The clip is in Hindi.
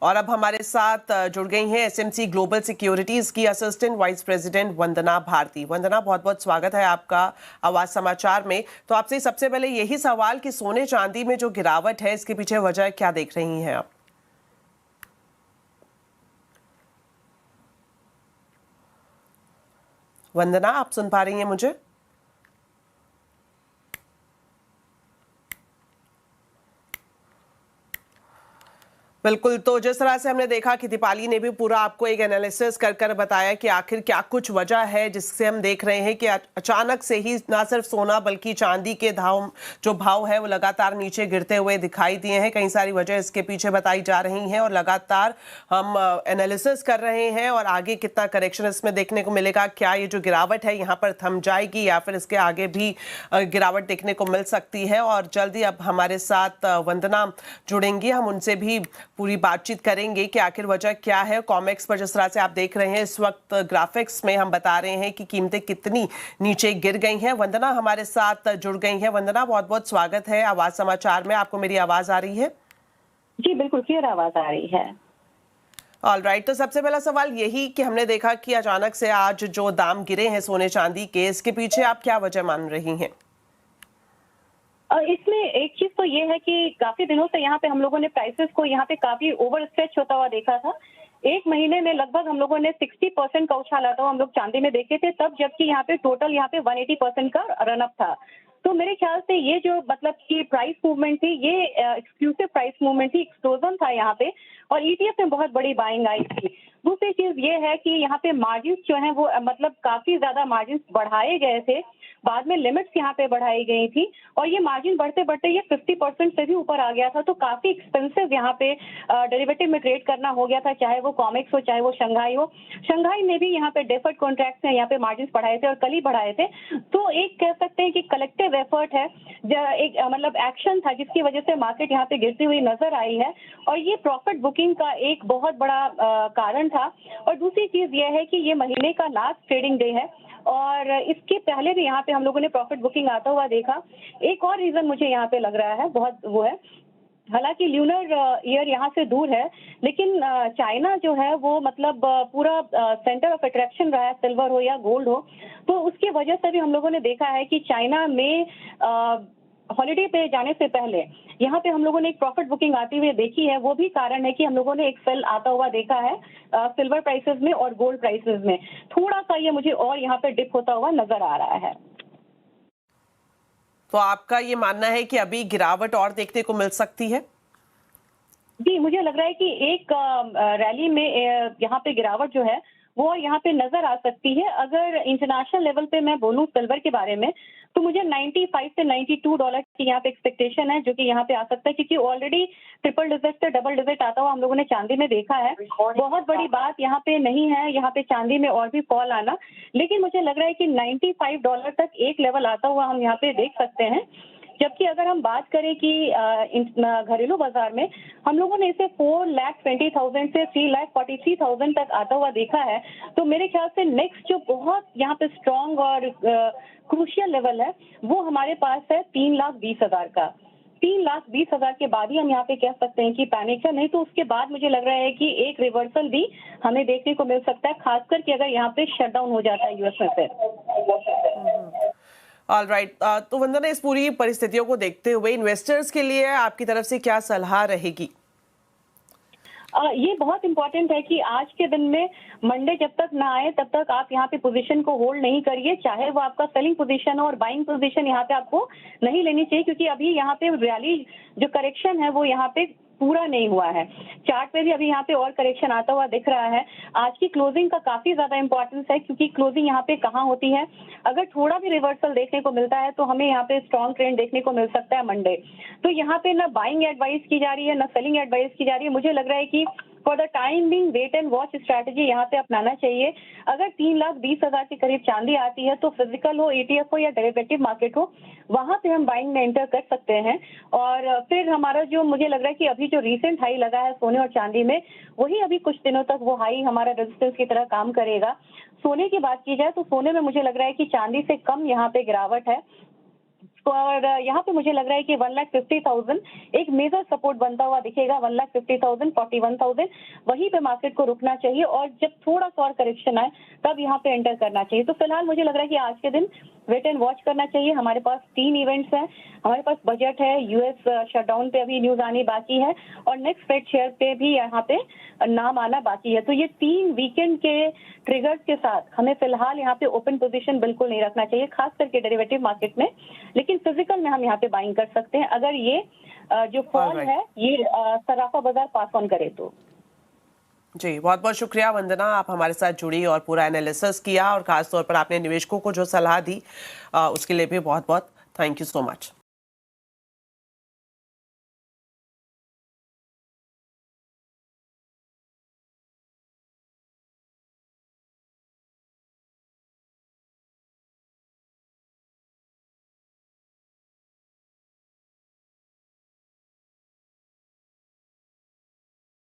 और अब हमारे साथ जुड़ गई हैं एसएमसी ग्लोबल सिक्योरिटीज की असिस्टेंट वाइस प्रेसिडेंट वंदना भारती। वंदना, बहुत बहुत स्वागत है आपका आवाज समाचार में। तो आपसे सबसे पहले यही सवाल कि सोने चांदी में जो गिरावट है इसके पीछे वजह क्या देख रही हैं आप? वंदना, आप सुन पा रही हैं मुझे? बिल्कुल। तो जिस तरह से हमने देखा कि दीपाली ने भी पूरा आपको एक एनालिसिस कर बताया कि आखिर क्या कुछ वजह है जिससे हम देख रहे हैं कि अचानक से ही ना सिर्फ सोना बल्कि चांदी के जो भाव है वो लगातार नीचे गिरते हुए दिखाई दिए हैं। कई सारी वजह इसके पीछे बताई जा रही हैं और लगातार हम एनालिसिस कर रहे हैं और आगे कितना करेक्शन इसमें देखने को मिलेगा, क्या ये जो गिरावट है यहाँ पर थम जाएगी या फिर इसके आगे भी गिरावट देखने को मिल सकती है। और जल्दी अब हमारे साथ वंदना जुड़ेंगी, हम उनसे भी पूरी बातचीत करेंगे कि आखिर वजह क्या है। कॉमेक्स पर जिस तरह से आप देख रहे हैं इस वक्त ग्राफिक्स में हम बता रहे हैं कि कीमतें कितनी नीचे गिर गई हैं। वंदना हमारे साथ जुड़ गई हैं। वंदना, बहुत बहुत स्वागत है आवाज समाचार में। आपको मेरी आवाज आ रही है? जी बिल्कुल, क्लियर आवाज आ रही है। ऑलराइट, तो सबसे पहला सवाल यही कि हमने देखा कि अचानक से आज जो दाम गिरे हैं सोने चांदी के, इसके पीछे आप क्या वजह मान रही हैं? इसमें एक चीज तो ये है कि काफी दिनों से यहाँ पे हम लोगों ने प्राइसेस को यहाँ पे काफी ओवर स्ट्रेच होता हुआ देखा था। एक महीने में लगभग हम लोगों ने 60% का उछाल आता हुआ हम लोग चांदी में देखे थे, तब जबकि यहाँ पे टोटल यहाँ पे 180% का रनअप था। तो मेरे ख्याल से ये जो मतलब कि प्राइस मूवमेंट थी, ये एक्सक्लूसिव प्राइस मूवमेंट थी, एक्सप्लोजन था यहाँ पे, और ईटीएफ में बहुत बड़ी बाइंग आई थी। दूसरी चीज ये है कि यहाँ पे मार्जिन्स जो है वो मतलब काफी ज्यादा मार्जिन्स बढ़ाए गए थे, बाद में लिमिट्स यहाँ पे बढ़ाई गई थी और ये मार्जिन बढ़ते बढ़ते ये 50% से भी ऊपर आ गया था। तो काफी एक्सपेंसिव यहाँ पे डेरिवेटिव में ट्रेड करना हो गया था, चाहे वो कॉमेक्स हो चाहे वो शंघाई हो। शंघाई में भी यहाँ पे डेफर्ड कॉन्ट्रैक्ट्स हैं, यहाँ पे मार्जिन बढ़ाए थे और कल ही बढ़ाए थे। तो एक कह सकते हैं कि कलेक्टिव एफर्ट है, एक मतलब एक्शन था जिसकी वजह से मार्केट यहाँ पे गिरती हुई नजर आई है और ये प्रॉफिट बुकिंग का एक बहुत बड़ा कारण था। और दूसरी चीज ये है कि ये महीने का लास्ट ट्रेडिंग डे है और इसके पहले भी यहाँ पे हम लोगों ने प्रॉफिट बुकिंग आता हुआ देखा। एक और रीजन मुझे यहाँ पे लग रहा है बहुत वो है, हालांकि ल्यूनर ईयर यहाँ से दूर है लेकिन चाइना जो है वो मतलब पूरा सेंटर ऑफ अट्रैक्शन रहा है, सिल्वर हो या गोल्ड हो। तो उसकी वजह से भी हम लोगों ने देखा है कि चाइना में हॉलिडे पे जाने से पहले यहाँ पे हम लोगों ने एक प्रॉफिट बुकिंग आती हुई देखी है। वो भी कारण है कि हम लोगों ने एक सेल आता हुआ देखा है सिल्वर प्राइसेस में और गोल्ड प्राइसेस में। थोड़ा सा ये मुझे और यहाँ पे डिप होता हुआ नजर आ रहा है। तो आपका ये मानना है कि अभी गिरावट और देखने को मिल सकती है? जी, मुझे लग रहा है कि एक रैली में यहाँ पे गिरावट जो है वो यहाँ पे नजर आ सकती है। अगर इंटरनेशनल लेवल पे मैं बोलूँ सिल्वर के बारे में तो मुझे 95 से $92 की यहाँ पे एक्सपेक्टेशन है, जो कि यहाँ पे आ सकता है क्योंकि ऑलरेडी ट्रिपल डिजिट से डबल डिजिट आता हुआ हम लोगों ने चांदी में देखा है। बहुत बड़ी बात यहाँ पे नहीं है यहाँ पे चांदी में और भी फॉल आना, लेकिन मुझे लग रहा है कि $95 तक एक लेवल आता हुआ हम यहाँ पे देख सकते हैं। जबकि अगर हम बात करें कि घरेलू बाजार में हम लोगों ने इसे 4,20,000 से 3,43,000 तक आता हुआ देखा है। तो मेरे ख्याल से नेक्स्ट जो बहुत यहाँ पे स्ट्रॉन्ग और क्रूशियल लेवल है वो हमारे पास है 3,20,000 का। 3,20,000 के बाद ही हम यहाँ पे कह सकते हैं कि पैनिक है, नहीं तो उसके बाद मुझे लग रहा है कि एक रिवर्सल भी हमें देखने को मिल सकता है, खासकर कि अगर यहाँ पे शटडाउन हो जाता है यूएस में फिर। ऑलराइट, तो वंदना, इस पूरी परिस्थितियों को देखते हुए इन्वेस्टर्स के लिए आपकी तरफ से क्या सलाह रहेगी? ये बहुत इंपॉर्टेंट है कि आज के दिन में मंडे जब तक ना आए तब तक आप यहाँ पे पोजीशन को होल्ड नहीं करिए, चाहे वो आपका सेलिंग पोजीशन हो, और बाइंग पोजीशन यहाँ पे आपको नहीं लेनी चाहिए क्योंकि अभी यहाँ पे रैली जो करेक्शन है वो यहाँ पे पूरा नहीं हुआ है। चार्ट पे भी अभी यहाँ पे और करेक्शन आता हुआ दिख रहा है। आज की क्लोजिंग का काफी ज्यादा इंपॉर्टेंस है क्योंकि क्लोजिंग यहाँ पे कहाँ होती है, अगर थोड़ा भी रिवर्सल देखने को मिलता है तो हमें यहाँ पे स्ट्रॉन्ग ट्रेंड देखने को मिल सकता है मंडे। तो यहाँ पे ना बाइंग एडवाइस की जा रही है ना सेलिंग एडवाइस की जा रही है। मुझे लग रहा है कि for the time being wait and watch strategy यहाँ पे अपनाना चाहिए। अगर 3,20,000 के करीब चांदी आती है तो फिजिकल हो, ईटीएफ हो या डेरिवेटिव मार्केट हो, वहां पे हम बाइंग में एंटर कर सकते हैं। और फिर हमारा जो मुझे लग रहा है कि अभी जो रिसेंट हाई लगा है सोने और चांदी में, वही अभी कुछ दिनों तक वो हाई हमारा रेजिस्टेंस की तरह काम करेगा। सोने की बात की जाए तो सोने में मुझे लग रहा है कि चांदी से कम यहाँ पे गिरावट है। और यहाँ पे मुझे लग रहा है कि 1,50,000 एक मेजर सपोर्ट बनता हुआ दिखेगा। 1,50,000, 41,000 वहीं पे मार्केट को रुकना चाहिए और जब थोड़ा सा और करेक्शन आए तब यहाँ पे एंटर करना चाहिए। तो फिलहाल मुझे लग रहा है कि आज के दिन वेट एंड वॉच करना चाहिए। हमारे पास 3 इवेंट्स हैं, हमारे पास बजट है, यूएस शटडाउन पे अभी न्यूज आनी बाकी है और नेक्स्ट फेड शेयर पे भी यहाँ पे नाम आना बाकी है। तो ये 3 वीकेंड के ट्रिगर्स के साथ हमें फिलहाल यहाँ पे ओपन पोजीशन बिल्कुल नहीं रखना चाहिए, खास करके डेरिवेटिव मार्केट में। लेकिन फिजिकल में हम यहाँ पे बाइंग कर सकते हैं अगर ये जो फॉल है ये सराफा बाजार पास ऑन करे तो। जी, बहुत बहुत शुक्रिया वंदना, आप हमारे साथ जुड़ी और पूरा एनालिसिस किया और खासतौर पर आपने निवेशकों को जो सलाह दी उसके लिए भी बहुत बहुत थैंक यू सो मच।